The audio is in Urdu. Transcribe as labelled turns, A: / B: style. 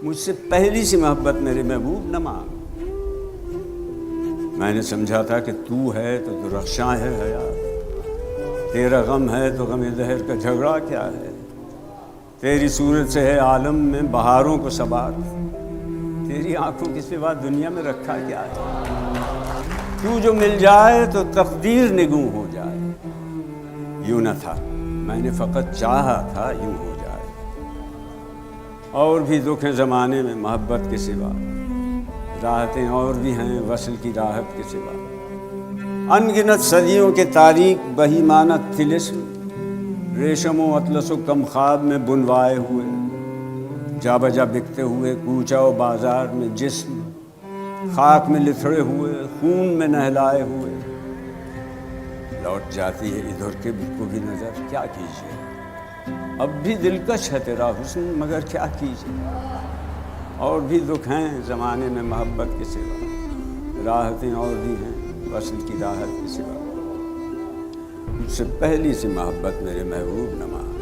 A: مجھ سے پہلی سی محبت میرے محبوب نہ مانگ۔ میں نے سمجھا تھا کہ تو ہے تو رخشاں ہے حیات، تیرا غم ہے تو غم دہر کا جھگڑا کیا ہے، تیری صورت سے ہے عالم میں بہاروں کو ثبات، تیری آنکھوں کے سوا دنیا میں رکھا کیا ہے، تو جو مل جائے تو تقدیر نگوں ہو جائے، یوں نہ تھا میں نے فقط چاہا تھا یوں ہو جائے۔ اور بھی دکھ ہیں زمانے میں محبت کے سوا، راحتیں اور بھی ہیں وصل کی راحت کے سوا، ان گنت صدیوں کے تاریک بہیمانہ طلسم، ریشم و اطلس و کم خواب میں بنوائے ہوئے، جا بجا بکتے ہوئے کوچہ و بازار میں جسم، خاک میں لتھڑے ہوئے خون میں نہلائے ہوئے، لوٹ جاتی ہے ادھر کے کو بھی نظر، کیا کیجیے اب بھی دلکش ہے تیرا حسن مگر کیا کیجیے۔ اور بھی دکھ ہیں زمانے میں محبت کے سوا، راحتیں اور بھی ہیں وصل کی راحت کے سوا، مجھ سے پہلی سی محبت میرے محبوب نہ مانگ۔